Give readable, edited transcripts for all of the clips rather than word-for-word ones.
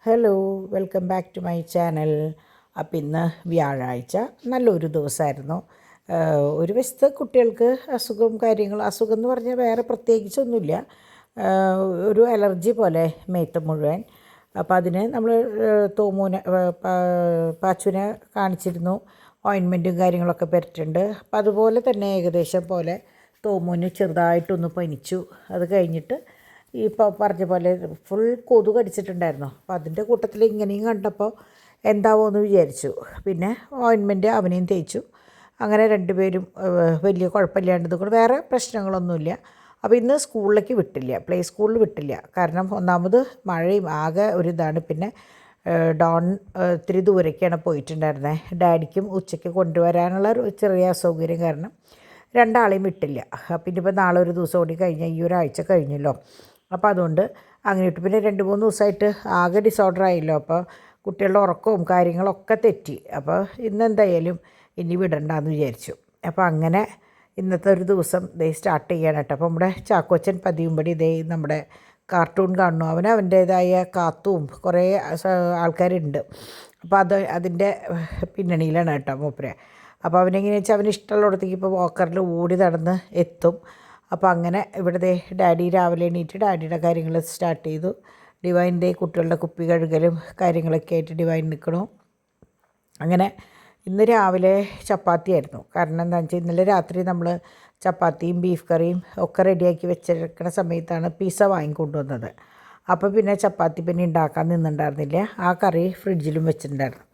Hello, welcome back to my channel. അപ്പം ഇന്ന് വ്യാഴാഴ്ച നല്ലൊരു ദിവസമായിരുന്നു. ഒരു വശത്ത് കുട്ടികൾക്ക് അസുഖം എന്ന് പറഞ്ഞാൽ വേറെ പ്രത്യേകിച്ചൊന്നുമില്ല. ഒരു അലർജി പോലെ മേത്ത് മുഴുവൻ. അപ്പോൾ അതിന് നമ്മൾ പാച്ചുവിനെ കാണിച്ചിരുന്നു. ഓയിൻമെൻറ്റും കാര്യങ്ങളൊക്കെ പറ്റിയിട്ടുണ്ട്. അപ്പോൾ അതുപോലെ തന്നെ ഏകദേശം പോലെ തോമൂന് ചെറുതായിട്ടൊന്ന് പനിച്ചു. അത് കഴിഞ്ഞിട്ട് ഇപ്പോൾ പറഞ്ഞ പോലെ ഫുൾ കൊതുക് കടിച്ചിട്ടുണ്ടായിരുന്നു. അപ്പോൾ അതിൻ്റെ കൂട്ടത്തിൽ ഇങ്ങനെയും കണ്ടപ്പോൾ എന്താവുമെന്ന് വിചാരിച്ചു. പിന്നെ ഓയിൻമെൻറ്റ് അവനെയും തേച്ചു. അങ്ങനെ രണ്ടുപേരും വലിയ കുഴപ്പമില്ലാണ്ട് കൂടെ വേറെ പ്രശ്നങ്ങളൊന്നുമില്ല. അപ്പോൾ ഇന്ന് സ്കൂളിലേക്ക് വിട്ടില്ല, പ്ലേ സ്കൂളിൽ വിട്ടില്ല. കാരണം ഒന്നാമത് മഴയും ആകെ ഒരു ഇതാണ്. പിന്നെ ഡോൺ ഇത്തിരി ദൂരേക്കാണ് പോയിട്ടുണ്ടായിരുന്നത്. ഡാഡിക്കും ഉച്ചയ്ക്ക് കൊണ്ടുവരാനുള്ള ഒരു ചെറിയ അസൗകര്യം കാരണം രണ്ടാളെയും വിട്ടില്ല. പിന്നെ ഇപ്പോൾ നാളെ ഒരു ദിവസം കൂടി കഴിഞ്ഞാൽ ഈ ഒരാഴ്ച കഴിഞ്ഞല്ലോ. അപ്പോൾ അതുകൊണ്ട് അങ്ങനെ ഇട്ടു. പിന്നെ 2-3 ദിവസമായിട്ട് ആകെ ഡിസോർഡർ ആയല്ലോ. അപ്പോൾ കുട്ടികളുടെ ഉറക്കവും കാര്യങ്ങളൊക്കെ തെറ്റി. അപ്പോൾ ഇന്നെന്തായാലും ഇനി വിടണ്ടെന്ന് വിചാരിച്ചു. അപ്പോൾ അങ്ങനെ ഇന്നത്തെ ഒരു ദിവസം സ്റ്റാർട്ട് ചെയ്യണം കേട്ടോ. അപ്പോൾ നമ്മുടെ ചാക്കോച്ചൻ പതിവുംപടി നമ്മുടെ കാർട്ടൂൺ കാണുന്നു. അവൻ്റേതായ കാത്തും കുറേ ആൾക്കാരുണ്ട്. അപ്പോൾ അതിൻ്റെ പിന്നണിയിലാണ് കേട്ടോ മൂപ്പര്. അപ്പോൾ അവനെങ്ങനെയാണെന്ന് വെച്ചാൽ അവന് ഇഷ്ടമുള്ളിടത്തേക്ക് ഇപ്പോൾ വോക്കറിൽ ഓടി നടന്ന് എത്തും. അപ്പോൾ അങ്ങനെ ഇവിടെ ഡാഡി രാവിലെ എണീറ്റ് ഡാഡിയുടെ കാര്യങ്ങൾ സ്റ്റാർട്ട് ചെയ്തു. ഡിവൈൻ്റെ കുട്ടികളുടെ കുപ്പി കഴുകലും കാര്യങ്ങളൊക്കെ ആയിട്ട് ഡിവൈൻ നിൽക്കണു. അങ്ങനെ ഇന്ന് രാവിലെ ചപ്പാത്തിയായിരുന്നു. കാരണം എന്താണെന്ന് വെച്ചാൽ ഇന്നലെ രാത്രി നമ്മൾ ചപ്പാത്തിയും ബീഫ് കറിയും ഒക്കെ റെഡിയാക്കി വെച്ചിരിക്കുന്ന സമയത്താണ് പിസ്സ വാങ്ങിക്കൊണ്ടുവന്നത്. അപ്പോൾ പിന്നെ ചപ്പാത്തി പിന്നെ ഉണ്ടാക്കാൻ നിന്നുണ്ടായിരുന്നില്ല. ആ കറി ഫ്രിഡ്ജിലും വെച്ചിട്ടുണ്ടായിരുന്നു.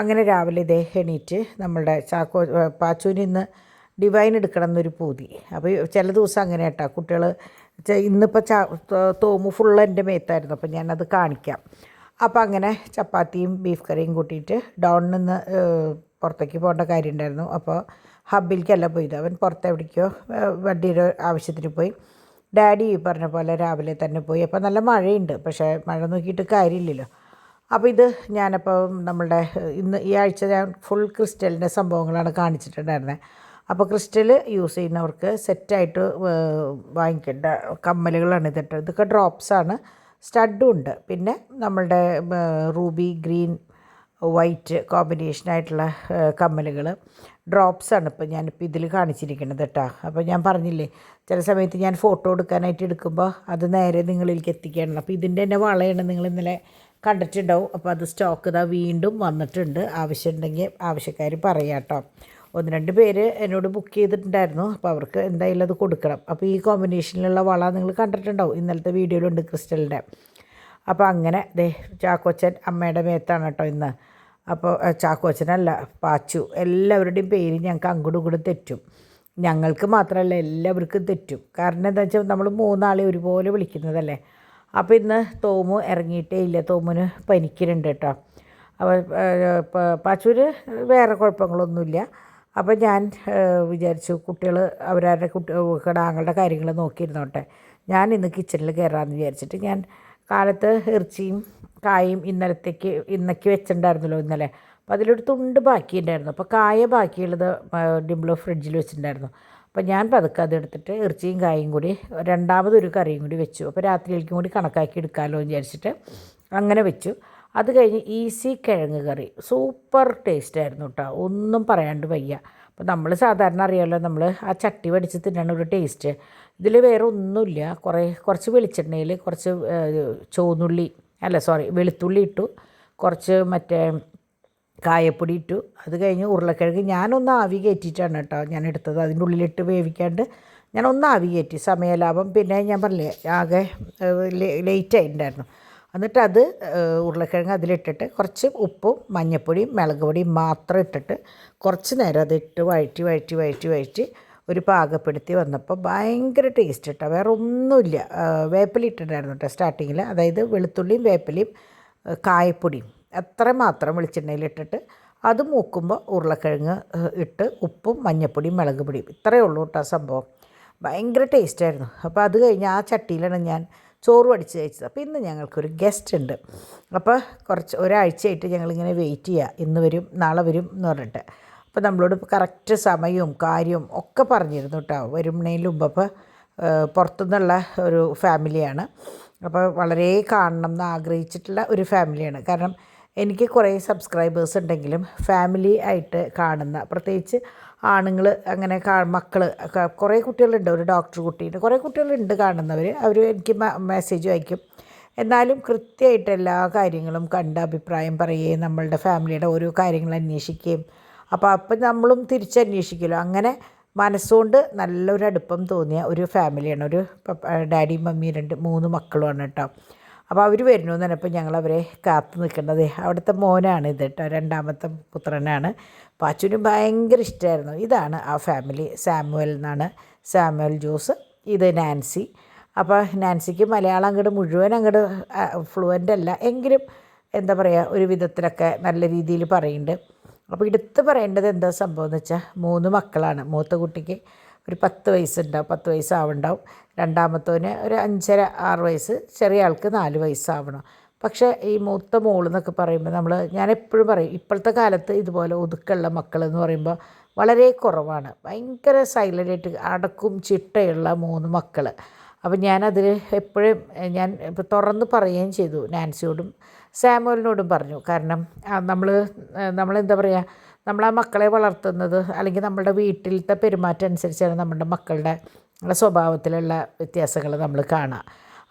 അങ്ങനെ രാവിലെ എണീറ്റ് നമ്മളുടെ പാച്ചുവിന് ഇന്ന് ഡിവൈൻ എടുക്കണം എന്നൊരു പൂതി. അപ്പോൾ ചില ദിവസം അങ്ങനെ കേട്ടോ കുട്ടികൾ. ഇന്നിപ്പോൾ തോമു ഫുള്ള് എൻ്റെ മേത്തായിരുന്നു. അപ്പോൾ ഞാനത് കാണിക്കാം. അപ്പോൾ അങ്ങനെ ചപ്പാത്തിയും ബീഫ് കറിയും കൂട്ടിയിട്ട് ഡോണിൽ നിന്ന് പുറത്തേക്ക് പോകേണ്ട കാര്യം ഉണ്ടായിരുന്നു. അപ്പോൾ ഹബ്ബിലേക്കല്ല പോയത്, അവൻ പുറത്തെവിടേക്കോ വണ്ടിയുടെ ആവശ്യത്തിന് പോയി. ഡാഡി പറഞ്ഞ പോലെ രാവിലെ തന്നെ പോയി. അപ്പോൾ നല്ല മഴയുണ്ട്, പക്ഷേ മഴ നോക്കിയിട്ട് കാര്യമില്ലല്ലോ. അപ്പോൾ ഇത് ഞാനപ്പോൾ നമ്മളുടെ ഈ ആഴ്ച ഞാൻ ഫുൾ ക്രിസ്റ്റലിൻ്റെ സംഭവങ്ങളാണ് കാണിച്ചിട്ടുണ്ടായിരുന്നത്. അപ്പോൾ ക്രിസ്റ്റൽ യൂസ് ചെയ്യുന്നവർക്ക് സെറ്റായിട്ട് വാങ്ങിക്കേണ്ട കമ്മലുകളാണ് ഇതൊക്കെ ഡ്രോപ്സാണ്, സ്റ്റഡും ഉണ്ട്. പിന്നെ നമ്മളുടെ റൂബി ഗ്രീൻ വൈറ്റ് കോമ്പിനേഷനായിട്ടുള്ള കമ്മലുകൾ ഡ്രോപ്സാണ് ഞാനിപ്പോൾ ഇതിൽ കാണിച്ചിരിക്കുന്നത് കേട്ടോ. അപ്പോൾ ഞാൻ പറഞ്ഞില്ലേ, ചില സമയത്ത് ഞാൻ ഫോട്ടോ എടുക്കാനായിട്ട് എടുക്കുമ്പോൾ അത് നേരെ നിങ്ങളിലേക്ക് എത്തിക്കുകയാണ്. അപ്പോൾ ഇതിൻ്റെ തന്നെ വളയാണ് നിങ്ങൾ ഇന്നലെ കണ്ടിട്ടുണ്ടാവും. അപ്പോൾ അത് സ്റ്റോക്ക് ഇതാ വീണ്ടും വന്നിട്ടുണ്ട്. ആവശ്യമുണ്ടെങ്കിൽ ആവശ്യക്കാർ പറയാം കേട്ടോ. 1-2 പേര് എന്നോട് ബുക്ക് ചെയ്തിട്ടുണ്ടായിരുന്നു. അപ്പോൾ അവർക്ക് എന്തായാലും അത് കൊടുക്കണം. അപ്പോൾ ഈ കോമ്പിനേഷനിലുള്ള വള നിങ്ങൾ കണ്ടിട്ടുണ്ടാവും, ഇന്നലത്തെ വീഡിയോയിലുണ്ട് ക്രിസ്റ്റലിൻ്റെ. അപ്പോൾ അങ്ങനെ ചാക്കോച്ചൻ അമ്മയുടെ മേത്താണ് കേട്ടോ ഇന്ന്. അപ്പോൾ ചാക്കോച്ചനല്ല, പാച്ചു, എല്ലാവരുടെയും പേര് ഞങ്ങൾക്ക് അങ്ങോട്ടും ഇങ്ങോട്ടും തെറ്റും. ഞങ്ങൾക്ക് മാത്രമല്ല എല്ലാവർക്കും തെറ്റും. കാരണം എന്താ വെച്ചാൽ നമ്മൾ 3 ആളെ ഒരുപോലെ വിളിക്കുന്നതല്ലേ. അപ്പോൾ ഇന്ന് തോമു ഇറങ്ങിയിട്ടേ ഇല്ല, തോമുന് പനിക്കുന്നുണ്ട് കേട്ടോ. അപ്പോൾ പാച്ചൂര് വേറെ കുഴപ്പങ്ങളൊന്നുമില്ല. അപ്പോൾ ഞാൻ വിചാരിച്ചു കുട്ടികൾ അവരവരുടെ ആങ്ങളുടെ കാര്യങ്ങൾ നോക്കിയിരുന്നോട്ടെ, ഞാൻ ഇന്ന് കിച്ചണിൽ കയറാമെന്ന് വിചാരിച്ചിട്ട് ഞാൻ കാലത്ത് ഇറച്ചിയും കായും ഇന്നേക്ക് വെച്ചിട്ടുണ്ടായിരുന്നല്ലോ ഇന്നലെ. അപ്പോൾ അതിലൊരു തുണ്ട് ബാക്കിയുണ്ടായിരുന്നു. അപ്പോൾ കായ ബാക്കിയുള്ളത് ഡിംബ്ലോ ഫ്രിഡ്ജിൽ വെച്ചിട്ടുണ്ടായിരുന്നു. അപ്പോൾ ഞാൻ പതുക്കെ അതെടുത്തിട്ട് ഇറച്ചിയും കായും കൂടി രണ്ടാമതൊരു കറിയും കൂടി വെച്ചു. അപ്പോൾ രാത്രിയിലേക്കും കൂടി കണക്കാക്കി എടുക്കാമല്ലോ എന്ന് വിചാരിച്ചിട്ട് അങ്ങനെ വെച്ചു. അത് കഴിഞ്ഞ് ഈസി കിഴങ്ങ് കറി സൂപ്പർ ടേസ്റ്റായിരുന്നു കേട്ടോ, ഒന്നും പറയാണ്ട് വയ്യ. അപ്പോൾ നമ്മൾ സാധാരണ അറിയാമല്ലോ, നമ്മൾ ആ ചട്ടി വടിച്ച് തിന്നണ ഒരു ടേസ്റ്റ്. ഇതിൽ വേറെ ഒന്നുമില്ല. കുറച്ച് വെളിച്ചെണ്ണയിൽ കുറച്ച് വെളുത്തുള്ളി ഇട്ടു, കുറച്ച് മറ്റേ കായപ്പൊടി ഇട്ടു. അത് കഴിഞ്ഞ് ഉരുളക്കിഴങ്ങ് ഞാനൊന്ന് ആവി കയറ്റിയിട്ടാണ് കേട്ടോ ഞാൻ എടുത്തത്. അതിൻ്റെ ഉള്ളിലിട്ട് വേവിക്കാണ്ട് ഞാനൊന്ന് ആവി കയറ്റി, സമയലാഭം. പിന്നെ ഞാൻ പറഞ്ഞില്ലേ ആകെ ലേറ്റായിട്ടുണ്ടായിരുന്നു. എന്നിട്ട് അത് ഉരുളക്കിഴങ്ങ് അതിലിട്ടിട്ട് കുറച്ച് ഉപ്പും മഞ്ഞൾപ്പൊടിയും മുളക് പൊടിയും മാത്രം ഇട്ടിട്ട് കുറച്ച് നേരം അതിട്ട് വഴറ്റി ഒരു പാകപ്പെടുത്തി വന്നപ്പോൾ ഭയങ്കര ടേസ്റ്റ് കേട്ടോ. വേറെ ഒന്നുമില്ല. വേപ്പില ഇട്ടിട്ടുണ്ടായിരുന്നു കേട്ടോ സ്റ്റാർട്ടിങ്ങിൽ, അതായത് വെളുത്തുള്ളിയും വേപ്പിലയും കായപ്പൊടിയും അത്ര മാത്രം വെളിച്ചെണ്ണയിലിട്ടിട്ട് അത് മൂക്കുമ്പോൾ ഉരുളക്കിഴങ്ങ് ഇട്ട് ഉപ്പും മഞ്ഞൾപ്പൊടിയും മുളക് പൊടിയും ഇത്രയേ ഉള്ളൂ കേട്ടോ സംഭവം. ഭയങ്കര ടേസ്റ്റായിരുന്നു. അപ്പോൾ അത് കഴിഞ്ഞ് ആ ചട്ടിയിലാണ് ഞാൻ ചോറ് വടിച്ച് കഴിച്ചത്. അപ്പോൾ ഇന്ന് ഞങ്ങൾക്കൊരു ഗസ്റ്റ് ഉണ്ട്. അപ്പോൾ ഒരാഴ്ചയായിട്ട് ഞങ്ങളിങ്ങനെ വെയിറ്റ് ചെയ്യുക, ഇന്ന് വരും നാളെ വരും എന്ന് പറഞ്ഞിട്ട്. അപ്പോൾ നമ്മളോട് കറക്റ്റ് സമയവും കാര്യവും ഒക്കെ പറഞ്ഞിരുന്നു കേട്ടോ വരുന്നതിന് മുമ്പ്. അപ്പോൾ പുറത്തുനിന്നുള്ള ഒരു ഫാമിലിയാണ്. അപ്പോൾ വളരെ കാണണം എന്ന് ആഗ്രഹിച്ചിട്ടുള്ള ഒരു ഫാമിലിയാണ്. കാരണം എനിക്ക് കുറേ സബ്സ്ക്രൈബേഴ്സ് ഉണ്ടെങ്കിലും ഫാമിലി ആയിട്ട് കാണുന്ന, പ്രത്യേകിച്ച് ആണുങ്ങൾ അങ്ങനെ മക്കൾ കുറേ കുട്ടികളുണ്ട്. ഒരു ഡോക്ടർ കുട്ടിയുണ്ട്, കുറേ കുട്ടികളുണ്ട് കാണുന്നവർ. അവർ എനിക്ക് മെസ്സേജ് അയക്കും. എന്നാലും കൃത്യമായിട്ട് എല്ലാ കാര്യങ്ങളും കണ്ട് അഭിപ്രായം പറയുകയും നമ്മളുടെ ഫാമിലിയുടെ ഓരോ കാര്യങ്ങൾ അന്വേഷിക്കുകയും അപ്പം നമ്മളും തിരിച്ചന്വേഷിക്കുമല്ലോ. അങ്ങനെ മനസ്സുകൊണ്ട് നല്ലൊരു അടുപ്പം തോന്നിയ ഒരു ഫാമിലിയാണ്. ഒരു ഡാഡി മമ്മി 3 മക്കളുമാണ് കേട്ടോ. അപ്പോൾ അവർ വരുന്നു എന്ന് പറഞ്ഞപ്പോൾ ഞങ്ങളവരെ കാത്തു നിൽക്കുന്നത്. അവിടുത്തെ മോനാണ് ഇത് കേട്ടോ, 2ാമത്തെ പുത്രനാണ്. പാച്ചുവിന് ഭയങ്കര ഇഷ്ടമായിരുന്നു. ഇതാണ് ആ ഫാമിലി. സാമുവൽ എന്നാണ്, സാമുവൽ ജോസ്. ഇത് നാൻസി. അപ്പോൾ നാൻസിക്ക് മലയാളം മുഴുവൻ ഫ്ലുവൻ്റ് അല്ല, എങ്കിലും എന്താ പറയുക, ഒരു വിധത്തിലൊക്കെ നല്ല രീതിയിൽ പറയുന്നുണ്ട്. അപ്പോൾ എടുത്ത് പറയേണ്ടത് എന്താ സംഭവം എന്ന് വെച്ചാൽ 3 മക്കളാണ്. മൂത്ത കുട്ടിക്ക് ഒരു 10 വയസ്സുണ്ടാവും, 10 വയസ്സാവുണ്ടാവും. 2ാമത്തവന് ഒരു 5.5-6 വയസ്സ്, ചെറിയ ആൾക്ക് 4 വയസ്സാവണം. പക്ഷേ ഈ മൂത്ത മോളെന്നൊക്കെ പറയുമ്പോൾ ഞാനെപ്പോഴും പറയും, ഇപ്പോഴത്തെ കാലത്ത് ഇതുപോലെ ഒതുക്കമുള്ള മക്കളെന്ന് പറയുമ്പോൾ വളരെ കുറവാണ്. ഭയങ്കര സൈലൻ്റായിട്ട് അടക്കും ചിട്ടയുള്ള 3 മക്കൾ. അപ്പം ഞാനതിൽ എപ്പോഴും ഇപ്പോൾ തുറന്ന് പറയുകയും ചെയ്തു. നാൻസിയോടും സാമുവലിനോടും പറഞ്ഞു. കാരണം നമ്മളെന്താ പറയുക, നമ്മളാ മക്കളെ വളർത്തുന്നത് അല്ലെങ്കിൽ നമ്മുടെ വീട്ടിലത്തെ പെരുമാറ്റം അനുസരിച്ചാണ് നമ്മുടെ മക്കളുടെ സ്വഭാവത്തിലുള്ള വ്യത്യാസങ്ങൾ നമ്മൾ കാണുക.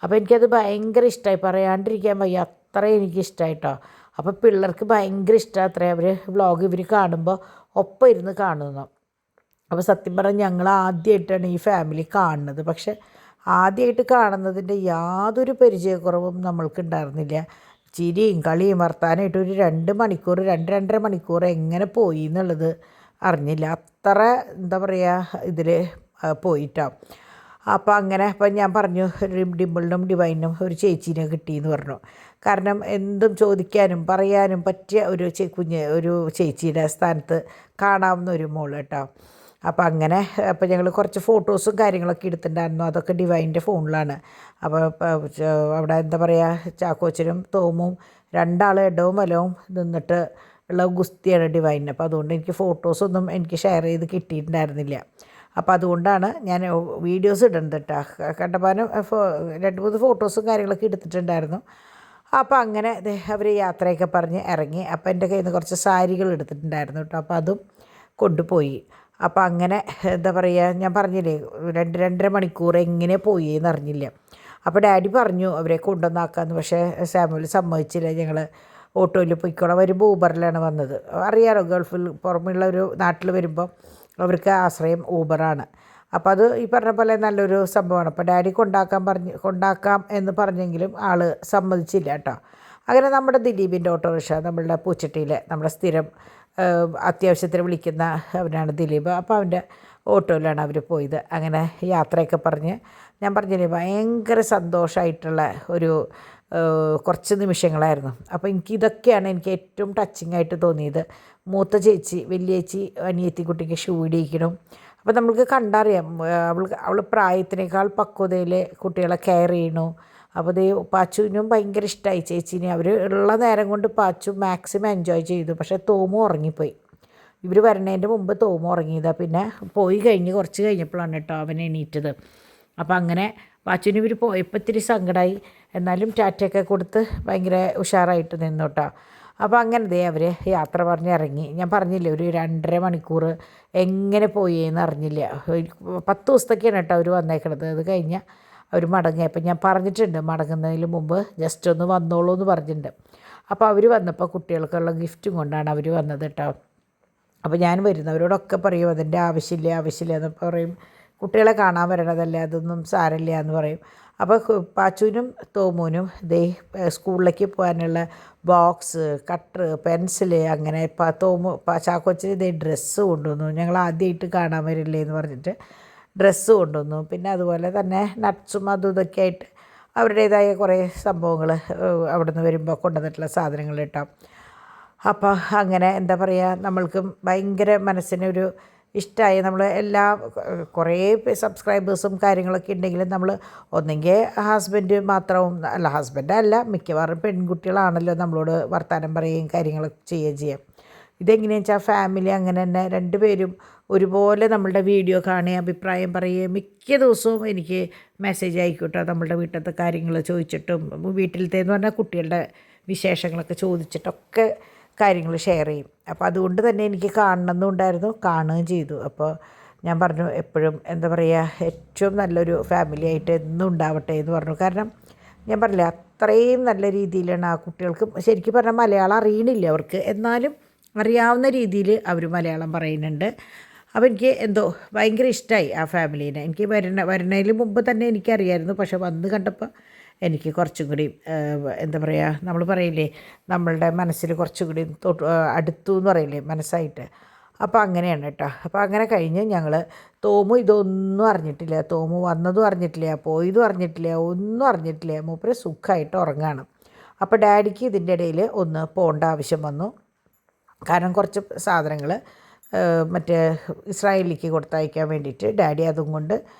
അപ്പോൾ എനിക്കത് ഭയങ്കര ഇഷ്ടമായി, പറയാണ്ടിരിക്കാൻ വയ്യ, അത്ര എനിക്കിഷ്ടമായിട്ടോ. അപ്പോൾ പിള്ളേർക്ക് ഭയങ്കര ഇഷ്ടമാണ് അത്രേ. അവർ വ്ളോഗ് ഇവർ കാണുമ്പോൾ ഒപ്പം ഇരുന്ന് കാണുന്നു. അപ്പോൾ സത്യം പറഞ്ഞാൽ ഞങ്ങൾ ആദ്യമായിട്ടാണ് ഈ ഫാമിലി കാണുന്നത്. പക്ഷേ ആദ്യമായിട്ട് കാണുന്നതിൻ്റെ യാതൊരു പരിചയക്കുറവും നമ്മൾക്കുണ്ടായിരുന്നില്ല. ചിരിയും കളിയും വർത്താനമായിട്ട് ഒരു 2 മണിക്കൂർ 2-2.5 മണിക്കൂർ എങ്ങനെ പോയി എന്നുള്ളത് അറിഞ്ഞില്ല. അത്ര എന്താ പറയുക ഇതിൽ പോയിട്ടാണ്. അപ്പോൾ അങ്ങനെ ഞാൻ പറഞ്ഞു, ഡിംപിളിനും ഡിവൈനും ഒരു ചേച്ചീനെ കിട്ടിയെന്ന് പറഞ്ഞു. കാരണം എന്തും ചോദിക്കാനും പറയാനും പറ്റിയ ഒരു ഒരു ചേച്ചിയുടെ സ്ഥാനത്ത് കാണാവുന്ന ഒരു മോള് കേട്ടോ. അപ്പോൾ ഞങ്ങൾ കുറച്ച് ഫോട്ടോസും കാര്യങ്ങളൊക്കെ എടുത്തിട്ടുണ്ടായിരുന്നു. അതൊക്കെ ഡിവൈൻ്റെ ഫോണിലാണ്. അപ്പോൾ അവിടെ എന്താ പറയുക, ചാക്കോച്ചനും തോമും 2 ഇടവും വലവും നിന്നിട്ട് ഉള്ള ഗുസ്തിയാണ് ഡിവൈനിന്. അപ്പോൾ അതുകൊണ്ട് എനിക്ക് ഫോട്ടോസൊന്നും എനിക്ക് ഷെയർ ചെയ്ത് കിട്ടിയിട്ടുണ്ടായിരുന്നില്ല. അപ്പോൾ അതുകൊണ്ടാണ് ഞാൻ വീഡിയോസ് ഇടുന്നത് കേട്ടോ. കണ്ടപ്പാനും 2-3 ഫോട്ടോസും കാര്യങ്ങളൊക്കെ എടുത്തിട്ടുണ്ടായിരുന്നു. അപ്പോൾ അങ്ങനെ അവർ യാത്രയൊക്കെ പറഞ്ഞ് ഇറങ്ങി. അപ്പോൾ എൻ്റെ കയ്യിൽ നിന്ന് കുറച്ച് സാരികൾ എടുത്തിട്ടുണ്ടായിരുന്നു കേട്ടോ. അപ്പോൾ അതും കൊണ്ടുപോയി. അപ്പോൾ അങ്ങനെ എന്താ പറയുക, ഞാൻ പറഞ്ഞില്ലേ 2-2.5 മണിക്കൂർ എങ്ങനെ പോയി എന്നറിഞ്ഞില്ല. അപ്പോൾ ഡാഡി പറഞ്ഞു അവരെ കൊണ്ടുവന്നാക്കാമെന്ന്. പക്ഷേ സാമുവൽ സമ്മതിച്ചില്ല. ഞങ്ങൾ ഓട്ടോയിൽ പോയിക്കോളാം. വരുമ്പോൾ ഊബറിലാണ് വന്നത്. അറിയാമല്ലോ, ഗൾഫിൽ പുറമെയുള്ള ഒരു നാട്ടിൽ വരുമ്പോൾ അവർക്ക് ആശ്രയം ഊബറാണ്. അപ്പോൾ അത് ഈ പറഞ്ഞ പോലെ നല്ലൊരു സംഭവമാണ്. അപ്പോൾ ഡാഡി കൊണ്ടാക്കാം എന്ന് പറഞ്ഞെങ്കിലും ആൾ സമ്മതിച്ചില്ല കേട്ടോ. അങ്ങനെ നമ്മുടെ ദിലീപിൻ്റെ ഓട്ടോറിക്ഷ, നമ്മളുടെ പൂച്ചട്ടിയിലെ നമ്മുടെ സ്ഥിരം അത്യാവശ്യത്തിന് വിളിക്കുന്ന അവനാണ് ദിലീപ്. അപ്പോൾ അവൻ്റെ ഓട്ടോയിലാണ് അവർ പോയത്. അങ്ങനെ യാത്രയൊക്കെ പറഞ്ഞ് ഞാൻ പറഞ്ഞില്ലേ ഭയങ്കര സന്തോഷമായിട്ടുള്ള ഒരു കുറച്ച് നിമിഷങ്ങളായിരുന്നു. അപ്പോൾ എനിക്കിതൊക്കെയാണ് എനിക്ക് ഏറ്റവും ടച്ചിങ് ആയിട്ട് തോന്നിയത്. മൂത്ത ചേച്ചി, വലിയ ചേച്ചി അനിയത്തിക്കുട്ടിക്ക് ഷൂ ഇടിയിക്കണം. അപ്പോൾ നമുക്ക് കണ്ടറിയാം അവൾ പ്രായത്തിനേക്കാൾ പക്വതയിൽ കുട്ടികളെ കെയർ ചെയ്യണു. അപ്പോൾ പാച്ചുവിനും ഭയങ്കര ഇഷ്ടമായി ചേച്ചീനെ. അവർ ഉള്ള നേരം കൊണ്ട് പാച്ചു മാക്സിമം എൻജോയ് ചെയ്തു. പക്ഷേ തോമു ഉറങ്ങിപ്പോയി. ഇവർ വരണേൻ്റെ മുമ്പ് തോമു ഉറങ്ങിയതാണ്. പിന്നെ പോയി കഴിഞ്ഞ് കുറച്ച് കഴിഞ്ഞപ്പോഴാണ് കേട്ടോ അവൻ എണീറ്റത്. അപ്പോൾ അങ്ങനെ പാച്ചുവിന് ഇവർ പോയപ്പോൾ ഇത്തിരി സങ്കടമായി. എന്നാലും ടാറ്റയൊക്കെ കൊടുത്ത് ഭയങ്കര ഉഷാറായിട്ട് നിന്നു കേട്ടോ. അപ്പോൾ അങ്ങനെ അവർ യാത്ര പറഞ്ഞ് ഇറങ്ങി. ഞാൻ പറഞ്ഞില്ലേ ഒരു 2.5 മണിക്കൂർ എങ്ങനെ പോയി എന്ന് അറിഞ്ഞില്ല. 10 ദിവസത്തേക്കാണ് കേട്ടോ അവർ വന്നേക്കണത്. അത് കഴിഞ്ഞാൽ അവർ മടങ്ങി. അപ്പം ഞാൻ പറഞ്ഞിട്ടുണ്ട് മടങ്ങുന്നതിന് മുമ്പ് ജസ്റ്റ് ഒന്ന് വന്നോളൂ എന്ന് പറഞ്ഞിട്ടുണ്ട്. അപ്പോൾ അവർ വന്നപ്പോൾ കുട്ടികൾക്കുള്ള ഗിഫ്റ്റും കൊണ്ടാണ് അവർ വന്നത് കേട്ടോ. അപ്പോൾ ഞാൻ വരുന്നവരോടൊക്കെ പറയും അതിൻ്റെ ആവശ്യമില്ല എന്ന് പറയും. കുട്ടികളെ കാണാൻ വരണതല്ലേ, അതൊന്നും സാരമില്ല എന്ന് പറയും. അപ്പോൾ പാച്ചുവിനും തോമുവിനും സ്കൂളിലേക്ക് പോകാനുള്ള ബോക്സ്, കട്ടർ, പെൻസില്, അങ്ങനെ ചാക്കോച്ചിന് ഡ്രസ്സ് കൊണ്ടുവന്നു. ഞങ്ങൾ ആദ്യമായിട്ട് കാണാൻ വരില്ലേ എന്ന് പറഞ്ഞിട്ട് ഡ്രസ്സ് കൊണ്ടുവന്നു. പിന്നെ അതുപോലെ തന്നെ നട്ട്സും അതും ഇതൊക്കെ ആയിട്ട് അവരുടേതായ കുറേ സംഭവങ്ങൾ അവിടെ നിന്ന് വരുമ്പോൾ കൊണ്ടുവന്നിട്ടുള്ള സാധനങ്ങൾ കേട്ടോ. അപ്പോൾ അങ്ങനെ എന്താ പറയുക, നമ്മൾക്കും ഭയങ്കര മനസ്സിനൊരു ഇഷ്ടമായി. നമ്മൾ എല്ലാ കുറേ സബ്സ്ക്രൈബേഴ്സും കാര്യങ്ങളൊക്കെ ഉണ്ടെങ്കിലും നമ്മൾ ഒന്നെങ്കിൽ ഹസ്ബൻഡ് മാത്രവും ഹസ്ബൻഡല്ല മിക്കവാറും പെൺകുട്ടികളാണല്ലോ നമ്മളോട് വർത്തമാനം പറയുകയും കാര്യങ്ങളൊക്കെ ചെയ്യുകയും ചെയ്യാം. ഇതെങ്ങനെയാണെന്ന് വെച്ചാൽ ഫാമിലി അങ്ങനെ തന്നെ രണ്ടുപേരും ഒരുപോലെ നമ്മളുടെ വീഡിയോ കാണുകയും അഭിപ്രായം പറയുകയും മിക്ക ദിവസവും എനിക്ക് മെസ്സേജ് ആയിക്കോട്ടെ നമ്മളുടെ വീട്ടിലത്തെ കാര്യങ്ങൾ ചോദിച്ചിട്ടും വീട്ടിലത്തേന്ന് പറഞ്ഞാൽ കുട്ടികളുടെ വിശേഷങ്ങളൊക്കെ ചോദിച്ചിട്ടൊക്കെ കാര്യങ്ങൾ ഷെയർ ചെയ്യും. അപ്പോൾ അതുകൊണ്ട് തന്നെ എനിക്ക് കാണണമെന്നുണ്ടായിരുന്നു, കാണുകയും ചെയ്തു. അപ്പോൾ ഞാൻ പറഞ്ഞു എപ്പോഴും എന്താ പറയുക ഏറ്റവും നല്ലൊരു ഫാമിലി ആയിട്ട് എന്നും ഉണ്ടാവട്ടെ എന്ന് പറഞ്ഞു. കാരണം ഞാൻ പറഞ്ഞില്ലേ അത്രയും നല്ല രീതിയിലാണ് ആ കുട്ടികൾക്ക് ശരിക്കും പറഞ്ഞാൽ മലയാളം അറിയണില്ല അവർക്ക്, എന്നാലും അറിയാവുന്ന രീതിയിൽ അവർ മലയാളം പറയുന്നുണ്ട്. അപ്പോൾ എനിക്ക് എന്തോ ഭയങ്കര ഇഷ്ടമായി ആ ഫാമിലീനെ. എനിക്ക് വരുന്നതിന് മുമ്പ് തന്നെ എനിക്കറിയായിരുന്നു, പക്ഷെ വന്ന് കണ്ടപ്പോൾ എനിക്ക് കുറച്ചും കൂടി എന്താ പറയുക നമ്മൾ പറയില്ലേ നമ്മളുടെ മനസ്സിൽ കുറച്ചും കൂടി അടുത്തു എന്ന് പറയില്ലേ മനസ്സായിട്ട്. അപ്പോൾ അങ്ങനെയാണ് കേട്ടോ. അപ്പോൾ അങ്ങനെ കഴിഞ്ഞ് ഞങ്ങൾ തോമു ഇതൊന്നും അറിഞ്ഞിട്ടില്ല, തോമു വന്നതും അറിഞ്ഞിട്ടില്ല, പോയതും അറിഞ്ഞിട്ടില്ല, ഒന്നും അറിഞ്ഞിട്ടില്ല. മൂപ്പര് സുഖമായിട്ട് ഉറങ്ങാണ്. അപ്പോൾ ഡാഡിക്ക് ഇതിൻ്റെ ഇടയിൽ ഒന്ന് പോകേണ്ട ആവശ്യം വന്നു. കാരണം കുറച്ച് സാധനങ്ങൾ മറ്റേ ഇസ്രായേലിലേക്ക് കൊടുത്തയക്കാൻ വേണ്ടിയിട്ട് ഡാഡി അതും കൊണ്ട്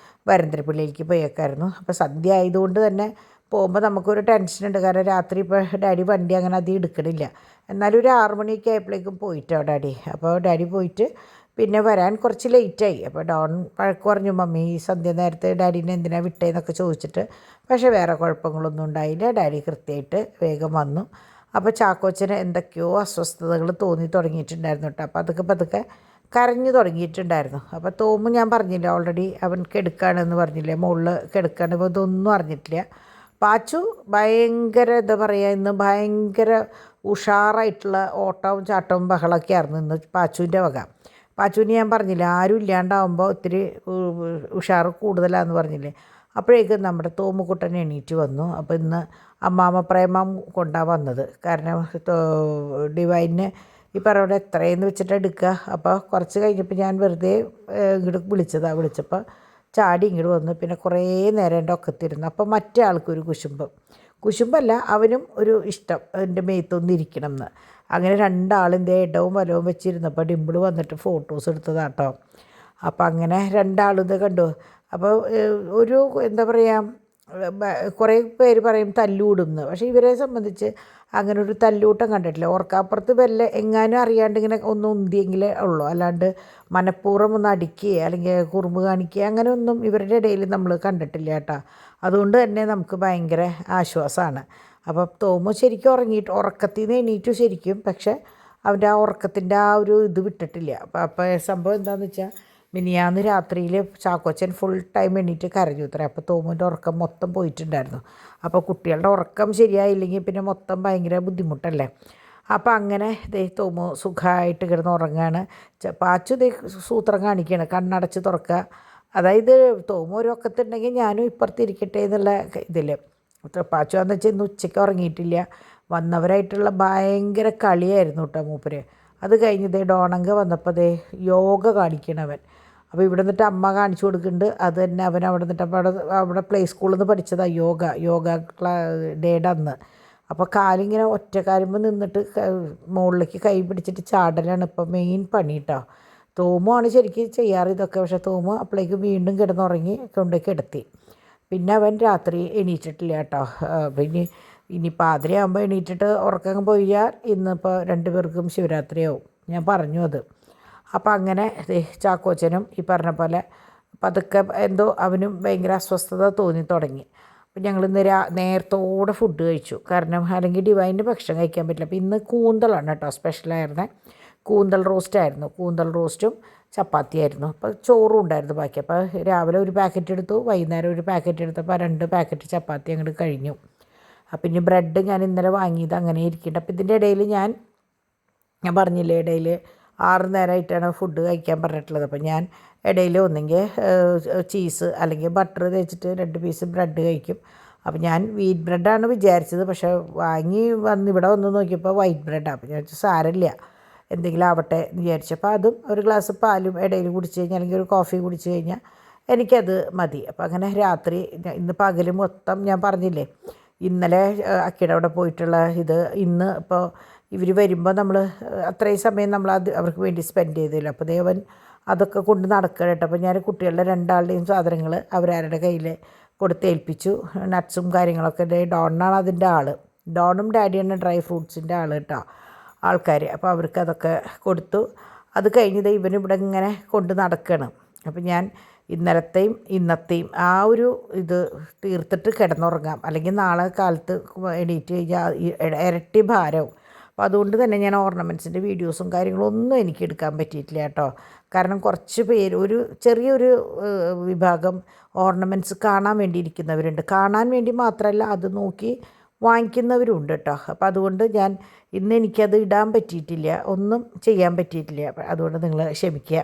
വരന്തരപ്പള്ളിയിലേക്ക് പോയേക്കായിരുന്നു. അപ്പോൾ സന്ധ്യ ആയതുകൊണ്ട് തന്നെ പോകുമ്പോൾ നമുക്കൊരു ടെൻഷനുണ്ട്. കാരണം രാത്രി ഇപ്പോൾ ഡാഡി വണ്ടി അങ്ങനെ അധികം എടുക്കണില്ല. എന്നാലും ഒരു 6 മണിയൊക്കെ ആയപ്പോഴേക്കും പോയിട്ടോ ഡാഡി. അപ്പോൾ ഡാഡി പോയിട്ട് പിന്നെ വരാൻ കുറച്ച് ലേറ്റായി. അപ്പോൾ ഡോൺ വഴക്ക് പറഞ്ഞു, മമ്മി ഈ സന്ധ്യ നേരത്തെ ഡാഡീനെ എന്തിനാണ് വിട്ടേന്നൊക്കെ ചോദിച്ചിട്ട്. പക്ഷേ വേറെ കുഴപ്പങ്ങളൊന്നും ഉണ്ടായില്ല. ഡാഡി കൃത്യമായിട്ട് വേഗം വന്നു. അപ്പോൾ ചാക്കോച്ചന് എന്തൊക്കെയോ അസ്വസ്ഥതകൾ തോന്നി തുടങ്ങിയിട്ടുണ്ടായിരുന്നു കേട്ടോ. അപ്പോൾ അതൊക്കെ പതുക്കെ കരഞ്ഞു തുടങ്ങിയിട്ടുണ്ടായിരുന്നു. അപ്പോൾ തോമു ഞാൻ പറഞ്ഞില്ല ഓൾറെഡി അവൻ കിടക്കുകയാണെന്ന് പറഞ്ഞില്ലേ, മുകളിൽ കിടക്കുകയാണ്. ഇപ്പോൾ ഇതൊന്നും അറിഞ്ഞിട്ടില്ല. പാച്ചു ഭയങ്കര എന്താ പറയുക ഇന്ന് ഭയങ്കര ഉഷാറായിട്ടുള്ള ഓട്ടവും ചാട്ടവും ബഹളമൊക്കെ ആയിരുന്നു ഇന്ന് പാച്ചുവിൻ്റെ വക. പാച്ചുവിന് ഞാൻ പറഞ്ഞില്ല ആരും ഇല്ലാണ്ടാവുമ്പോൾ ഒത്തിരി ഉഷാറ് കൂടുതലാണെന്ന് പറഞ്ഞില്ലേ. അപ്പോഴേക്കും നമ്മുടെ തോമുകുട്ടൻ എണീറ്റ് വന്നു. അപ്പോൾ ഇന്ന് അമ്മാമ്മ പ്രേമം കൊണ്ടാണ് വന്നത്. കാരണം ഡിവൈന് ഈ പറഞ്ഞ എത്രയെന്ന് വെച്ചിട്ട് എടുക്കുക. അപ്പോൾ കുറച്ച് കഴിഞ്ഞപ്പോൾ ഞാൻ വെറുതെ ഇങ്ങോട്ട് വിളിച്ചപ്പോൾ ചാടി ഇങ്ങോട്ട് വന്നു. പിന്നെ കുറേ നേരം എൻ്റെ ഒക്കത്തിരുന്നു. അപ്പോൾ മറ്റേ ആൾക്കൊരു കുശുമ്പല്ല, അവനും ഒരു ഇഷ്ടം എൻ്റെ മേത്തൊന്ന് ഇരിക്കണം എന്ന്. അങ്ങനെ രണ്ടാളിൻ്റെ ഇടവും വലവും വെച്ചിരുന്നപ്പോൾ ഡിമ്പിൾ വന്നിട്ട് ഫോട്ടോസ് എടുത്തതാട്ടോ. അപ്പോൾ അങ്ങനെ രണ്ടാളും ഇത് കണ്ടു. അപ്പോൾ ഒരു എന്താ പറയുക കുറേ പേര് പറയും തല്ലൂടുമെന്ന്. പക്ഷേ ഇവരെ സംബന്ധിച്ച് അങ്ങനെ ഒരു തല്ലൂട്ടം കണ്ടിട്ടില്ല. ഓർക്കാപ്പുറത്ത് വല്ല എങ്ങാനും അറിയാണ്ട് ഇങ്ങനെ ഒന്ന് ഉന്തിയെങ്കിലേ ഉള്ളൂ. അല്ലാണ്ട് മനഃപൂർവ്വം ഒന്ന് അടിക്കുകയോ അല്ലെങ്കിൽ കുറുമ്പ് കാണിക്കുകയോ അങ്ങനെ ഒന്നും ഇവരുടെ ഇടയിൽ നമ്മൾ കണ്ടിട്ടില്ല കേട്ടോ. അതുകൊണ്ട് തന്നെ നമുക്ക് ഭയങ്കര ആശ്വാസമാണ്. അപ്പോൾ തോമു ശരിക്കും ഉറക്കത്തിൽ നിന്ന് എണീറ്റു ശരിക്കും. പക്ഷേ അവൻ്റെ ആ ഉറക്കത്തിൻ്റെ ആ ഒരു ഇത് വിട്ടിട്ടില്ല. അപ്പോൾ സംഭവം എന്താണെന്ന് വെച്ചാൽ മിനിയാന്ന് രാത്രിയിൽ ചാക്കോച്ചൻ ഫുൾ ടൈം എണീറ്റ് കരഞ്ഞു ഇത്ര. അപ്പോൾ തോമുവിൻ്റെ ഉറക്കം മൊത്തം പോയിട്ടുണ്ടായിരുന്നു. അപ്പോൾ കുട്ടികളുടെ ഉറക്കം ശരിയായില്ലെങ്കിൽ പിന്നെ മൊത്തം ഭയങ്കര ബുദ്ധിമുട്ടല്ലേ. അപ്പോൾ അങ്ങനെ തോമു സുഖമായിട്ട് കിടന്ന് ഉറങ്ങുകയാണ്. പാച്ചു സൂത്രം കാണിക്കുകയാണ്, കണ്ണടച്ച് തുറക്കുക. അതായത് തോമു ഒരു ഒക്കത്തുണ്ടെങ്കിൽ ഞാനും ഇപ്പുറത്തിരിക്കട്ടെ എന്നുള്ള ഇതിൽ. പാച്ചു എന്ന് വെച്ചാൽ ഇന്ന് ഉച്ചയ്ക്ക് ഉറങ്ങിയിട്ടില്ല. വന്നവരായിട്ടുള്ള ഭയങ്കര കളിയായിരുന്നു കേട്ടോ മൂപ്പര്. അത് കഴിഞ്ഞ് ഡോണങ്ക വന്നപ്പോൾ യോഗ കാണിക്കണവൻ. അപ്പോൾ ഇവിടെ നിന്നിട്ട് അമ്മ കാണിച്ചു കൊടുക്കുന്നുണ്ട്. അത് തന്നെ അവൻ അവിടെ നിന്നിട്ട് അപ്പോൾ അവിടെ പ്ലേ സ്കൂളിൽ നിന്ന് പഠിച്ചതാണ് യോഗ ഡേയുടെ അന്ന്. അപ്പോൾ കാലിങ്ങനെ ഒറ്റക്കാലുമ്പോൾ നിന്നിട്ട് മുകളിലേക്ക് കൈ പിടിച്ചിട്ട് ചാടലാണ് ഇപ്പോൾ മെയിൻ പണി കേട്ടോ. തോമുമാണ് ശരിക്കും ചെയ്യാറ് ഇതൊക്കെ. പക്ഷേ തോമു അപ്പോഴേക്ക് വീണ്ടും കിടന്നുറങ്ങി കൊണ്ടുപോയി കിടത്തി. പിന്നെ അവൻ രാത്രി എണീറ്റിട്ടില്ല കേട്ടോ. പിന്നെ ഇനി പാതിരയാകുമ്പോൾ എണീറ്റിട്ട് ഉറക്കം പോയാൽ ഇന്നിപ്പോൾ 2 പേർക്കും ശിവരാത്രിയാവും. ഞാൻ പറഞ്ഞു അത്. അപ്പം അങ്ങനെ ചാക്കോച്ചനും ഈ പറഞ്ഞ പോലെ പതുക്കെ എന്തോ അവനും ഭയങ്കര അസ്വസ്ഥത തോന്നി തുടങ്ങി. അപ്പം ഞങ്ങൾ ഇന്ന് നേരത്തോടെ ഫുഡ് കഴിച്ചു. കാരണം അല്ലെങ്കിൽ ഡിവൈൻ്റെ ഭക്ഷണം കഴിക്കാൻ പറ്റില്ല. അപ്പോൾ ഇന്ന് കൂന്തലാണ് കേട്ടോ സ്പെഷ്യലായിരുന്നേ. കൂന്തൽ റോസ്റ്റായിരുന്നു. കൂന്തൽ റോസ്റ്റും ചപ്പാത്തിയായിരുന്നു. അപ്പോൾ ചോറും ഉണ്ടായിരുന്നു ബാക്കി. അപ്പോൾ രാവിലെ ഒരു പാക്കറ്റ് എടുത്തു, വൈകുന്നേരം ഒരു പാക്കറ്റ് എടുത്തപ്പോൾ 2 പാക്കറ്റ് ചപ്പാത്തി അങ്ങോട്ട് കഴിഞ്ഞു. അപ്പം ഇനി ബ്രെഡ് ഞാൻ ഇന്നലെ വാങ്ങിയത് അങ്ങനെ ഇരിക്കുന്നുണ്ട്. അപ്പോൾ ഇതിൻ്റെ ഇടയിൽ ഞാൻ പറഞ്ഞില്ലേ ഇടയിൽ 6 നേരമായിട്ടാണ് ഫുഡ് കഴിക്കാൻ പറഞ്ഞിട്ടുള്ളത്. അപ്പോൾ ഞാൻ ഇടയിൽ ഒന്നെങ്കിൽ ചീസ് അല്ലെങ്കിൽ ബട്ടർ തേച്ചിട്ട് 2 പീസ് ബ്രെഡ് കഴിക്കും. അപ്പോൾ ഞാൻ വീറ്റ് ബ്രെഡാണ് വിചാരിച്ചത്. പക്ഷേ ഇവിടെ വന്ന് നോക്കിയപ്പോൾ വൈറ്റ് ബ്രെഡാണ്. അപ്പോൾ ഞാൻ സാരമില്ല എന്തെങ്കിലും ആവട്ടെ എന്ന് വിചാരിച്ചപ്പോൾ അതും ഒരു ഗ്ലാസ് പാലും ഇടയിൽ കുടിച്ച് കഴിഞ്ഞാൽ അല്ലെങ്കിൽ ഒരു കോഫി കുടിച്ച് കഴിഞ്ഞാൽ എനിക്കത് മതി. അപ്പോൾ അങ്ങനെ രാത്രി ഇന്ന് പകൽ മൊത്തം ഞാൻ പറഞ്ഞില്ലേ ഇന്നലെ അക്കിയുടെ അവിടെ പോയിട്ടുള്ള ഇത് ഇന്ന് ഇപ്പോൾ ഇവർ വരുമ്പോൾ നമ്മൾ അത്രയും സമയം നമ്മൾ അവർക്ക് വേണ്ടി സ്പെൻഡ് ചെയ്തില്ല. അപ്പോൾ ദേവൻ അതൊക്കെ കൊണ്ട് നടക്കണം കേട്ടോ. അപ്പോൾ ഞാൻ കുട്ടികളുടെ 2ആളുടെയും സാധനങ്ങൾ അവരാരുടെ കയ്യിൽ കൊടുത്തേൽപ്പിച്ചു. നട്ട്സും കാര്യങ്ങളൊക്കെ ഡോണാണ് അതിൻ്റെ ആൾ. ഡോണും ഡാഡിയാണ് ഡ്രൈ ഫ്രൂട്ട്സിൻ്റെ ആൾ കേട്ടോ. ആൾക്കാർ. അപ്പോൾ അവർക്ക് അതൊക്കെ കൊടുത്തു. അത് കഴിഞ്ഞത് ഇവനിവിടെ ഇങ്ങനെ കൊണ്ട് നടക്കണം. അപ്പം ഞാൻ ഇന്നലത്തെയും ഇന്നത്തെയും ആ ഒരു ഇത് തീർത്തിട്ട് കിടന്നുറങ്ങാം, അല്ലെങ്കിൽ നാളെ കാലത്ത് എണീറ്റ് കഴിഞ്ഞാൽ ഇരട്ടി ഭാരവും. അപ്പോൾ അതുകൊണ്ട് തന്നെ ഞാൻ ഓർണമെൻറ്റ്സിൻ്റെ വീഡിയോസും കാര്യങ്ങളും ഒന്നും എനിക്ക് എടുക്കാൻ പറ്റിയിട്ടില്ല കേട്ടോ. കാരണം കുറച്ച് പേര്, ഒരു ചെറിയൊരു വിഭാഗം ഓർണമെൻറ്റ്സ് കാണാൻ വേണ്ടി ഇരിക്കുന്നവരുണ്ട്. കാണാൻ വേണ്ടി മാത്രമല്ല, അത് നോക്കി വാങ്ങിക്കുന്നവരുണ്ട് കേട്ടോ. അപ്പോൾ അതുകൊണ്ട് ഇന്ന് എനിക്കത് ഇടാൻ പറ്റിയിട്ടില്ല, ഒന്നും ചെയ്യാൻ പറ്റിയിട്ടില്ല. അതുകൊണ്ട് നിങ്ങൾ ക്ഷമിക്കുക.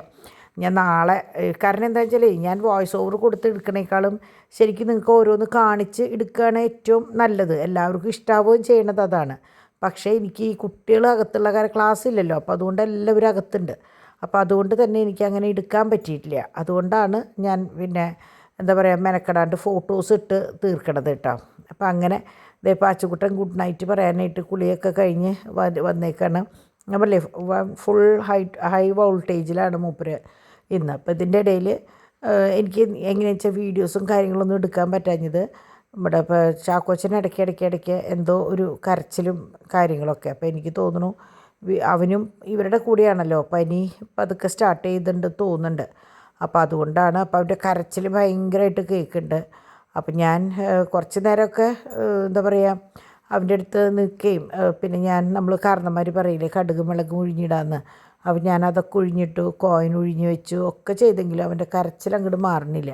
ഞാൻ നാളെ, കാരണം എന്താ വെച്ചാൽ ഞാൻ വോയിസ് ഓവർ കൊടുത്ത് എടുക്കണേക്കാളും ശരിക്കും നിങ്ങൾക്ക് ഓരോന്ന് കാണിച്ച് എടുക്കുകയാണ് ഏറ്റവും നല്ലത്. എല്ലാവർക്കും ഇഷ്ടാവുകയും ചെയ്യണത് അതാണ്. പക്ഷേ എനിക്ക് ഈ കുട്ടികൾ അകത്തുള്ള ക്ലാസ് ഇല്ലല്ലോ, അപ്പോൾ അതുകൊണ്ട് എല്ലാവരും അകത്തുണ്ട്. അപ്പോൾ അതുകൊണ്ട് തന്നെ എനിക്ക് അങ്ങനെ എടുക്കാൻ പറ്റിയിട്ടില്ല. അതുകൊണ്ടാണ് ഞാൻ പിന്നെ എന്താ പറയുക മെനക്കെടാണ്ട് ഫോട്ടോസ് ഇട്ട് തീർക്കണത് കേട്ടോ. അപ്പോൾ അങ്ങനെ പാച്ചുക്കുട്ടൻ ഗുഡ് നൈറ്റ് പറയാനായിട്ട് കുളിയൊക്കെ കഴിഞ്ഞ് വന്നേക്കാണ്. ഞാൻ പറയേ ഫുൾ ഹൈ വോൾട്ടേജിലാണ് മൂപ്പര് ഇന്ന്. അപ്പോൾ ഇതിൻ്റെ ഇടയിൽ എനിക്ക് എങ്ങനെയാണെന്ന് വെച്ചാൽ വീഡിയോസും കാര്യങ്ങളൊന്നും എടുക്കാൻ പറ്റാഞ്ഞത്, ഇവിടെ ഇപ്പോൾ ചാക്കോച്ചൻ ഇടയ്ക്ക് എന്തോ ഒരു കരച്ചിലും കാര്യങ്ങളൊക്കെ. അപ്പോൾ എനിക്ക് തോന്നുന്നു അവനും ഇവരുടെ കൂടെയാണല്ലോ പനി പതുക്കെ സ്റ്റാർട്ട് ചെയ്തിട്ടുണ്ട് തോന്നുന്നുണ്ട്. അപ്പോൾ അതുകൊണ്ടാണ്. അപ്പോൾ അവൻ്റെ കരച്ചിൽ ഭയങ്കരമായിട്ട് കേൾക്കുന്നുണ്ട്. അപ്പം ഞാൻ കുറച്ച് നേരമൊക്കെ എന്താ പറയുക അവൻ്റെ അടുത്ത് നിൽക്കുകയും, പിന്നെ നമ്മൾ കാരണന്മാർ പറയില്ലേ കടുക് മുളക് ഉഴിഞ്ഞിടാന്ന്, അപ്പം ഞാനതൊക്കെ ഉഴിഞ്ഞിട്ടു, കോയിൻ ഉഴിഞ്ഞ് വെച്ചു, ഒക്കെ ചെയ്തെങ്കിലും അവൻ്റെ കരച്ചിൽ അങ്ങോട്ട് മാറണില്ല.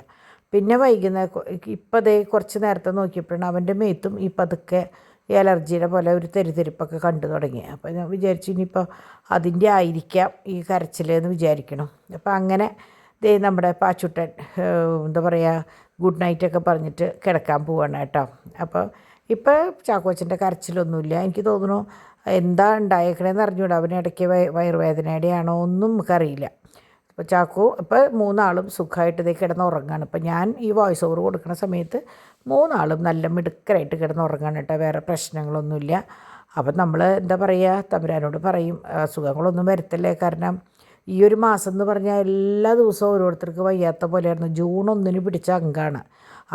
പിന്നെ വൈകുന്നേരം ഇപ്പം അതേ കുറച്ച് നേരത്തെ നോക്കിയപ്പോഴാണ് അവൻ്റെ മേത്തും ഈ പതുക്കെ ഈ അലർജിയുടെ പോലെ ഒരു തെരുതെരിപ്പൊക്കെ കണ്ടു തുടങ്ങി. അപ്പോൾ ഞാൻ വിചാരിച്ചു ഇനിയിപ്പോൾ അതിൻ്റെ ആയിരിക്കാം ഈ കരച്ചിലെന്ന് വിചാരിക്കണം. അപ്പോൾ അങ്ങനെ നമ്മുടെ പാച്ചുട്ടൻ എന്താ പറയുക ഗുഡ് നൈറ്റൊക്കെ പറഞ്ഞിട്ട് കിടക്കാൻ പോവാണ് കേട്ടോ. അപ്പോൾ ഇപ്പോൾ ചാക്കോച്ചൻ്റെ കരച്ചിലൊന്നുമില്ല. എനിക്ക് തോന്നുന്നു എന്താ ഉണ്ടായേക്കണേന്ന് അറിഞ്ഞൂടാ. അവന് ഇടയ്ക്ക് വയറുവേദനയുടെയാണോ ഒന്നും നമുക്കറിയില്ല. അപ്പോൾ ചാക്കോ ഇപ്പോൾ മൂന്നാളും സുഖമായിട്ട് ഇതേ കിടന്നുറങ്ങാണ്. ഇപ്പോൾ ഞാൻ ഈ വോയിസ് ഓവർ കൊടുക്കുന്ന സമയത്ത് മൂന്നാളും നല്ല മിടുക്കരായിട്ട് കിടന്നുറങ്ങാണ് കേട്ടോ. വേറെ പ്രശ്നങ്ങളൊന്നുമില്ല. അപ്പം നമ്മൾ എന്താ പറയുക തമ്പുരാനോട് പറയും അസുഖങ്ങളൊന്നും വരുത്തല്ലേ. കാരണം ഈ ഒരു മാസം എന്ന് പറഞ്ഞാൽ എല്ലാ ദിവസവും ഓരോരുത്തർക്ക് വയ്യാത്ത പോലെയായിരുന്നു. ജൂൺ 1 പിടിച്ച അങ്കാണ്.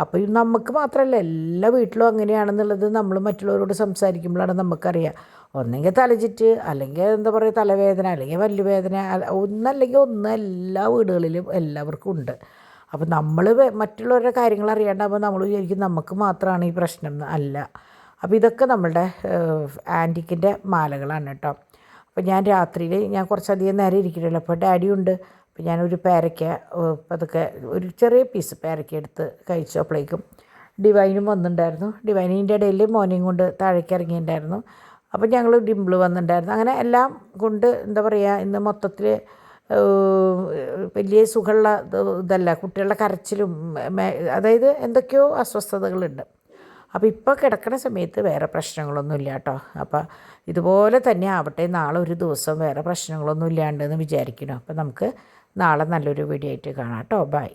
അപ്പോൾ നമുക്ക് മാത്രമല്ല എല്ലാ വീട്ടിലും അങ്ങനെയാണെന്നുള്ളത് നമ്മൾ മറ്റുള്ളവരോട് സംസാരിക്കുമ്പോഴാണ് നമുക്കറിയാം. ഒന്നെങ്കിൽ തലചുറ്റ്, അല്ലെങ്കിൽ എന്താ പറയുക തലവേദന, അല്ലെങ്കിൽ പല്ലുവേദന, ഒന്നല്ലെങ്കിൽ ഒന്ന് എല്ലാ വീടുകളിലും എല്ലാവർക്കും ഉണ്ട്. അപ്പോൾ നമ്മൾ മറ്റുള്ളവരുടെ കാര്യങ്ങൾ അറിയാണ്ടാകുമ്പോൾ നമ്മൾ വിചാരിക്കും നമുക്ക് മാത്രമാണ് ഈ പ്രശ്നം. അല്ല. അപ്പോൾ ഇതൊക്കെ നമ്മളുടെ ആൻറ്റിക്കിൻ്റെ മാലകളാണ് കേട്ടോ. അപ്പോൾ ഞാൻ രാത്രിയിൽ ഞാൻ കുറച്ചധികം നേരം ഇരിക്കണമല്ലോ, അപ്പോൾ ഡാഡിയുണ്ട്. അപ്പോൾ ഞാനൊരു പേരയ്ക്ക അതൊക്കെ ഒരു ചെറിയ പീസ് പേരയ്ക്ക എടുത്ത് കഴിച്ചു. അപ്പോഴേക്കും ഡിവൈനും വന്നിട്ടുണ്ടായിരുന്നു. ഡിവൈനിൻ്റെ ഇടയിൽ മോനെയും കൊണ്ട് താഴേക്ക് ഇറങ്ങിയിട്ടുണ്ടായിരുന്നു. അപ്പോൾ ഞങ്ങൾ ഡിംപിൾ വന്നിട്ടുണ്ടായിരുന്നു. അങ്ങനെ എല്ലാം കൊണ്ട് എന്താ പറയുക ഇന്ന് മൊത്തത്തിൽ വലിയ സുഖമുള്ള ഇതല്ല. കുട്ടികളുടെ കരച്ചിലും അതായത് എന്തൊക്കെയോ അസ്വസ്ഥതകളുണ്ട്. അപ്പോൾ ഇപ്പോൾ കിടക്കുന്ന സമയത്ത് വേറെ പ്രശ്നങ്ങളൊന്നും ഇല്ല കേട്ടോ. അപ്പോൾ ഇതുപോലെ തന്നെ ആവട്ടെ, നാളെ ഒരു ദിവസം വേറെ പ്രശ്നങ്ങളൊന്നും ഇല്ലാണ്ടെന്ന് വിചാരിക്കണം. അപ്പോൾ നമുക്ക് നാളെ നല്ലൊരു വീഡിയോ ആയിട്ട് കാണാം കേട്ടോ. ബൈ.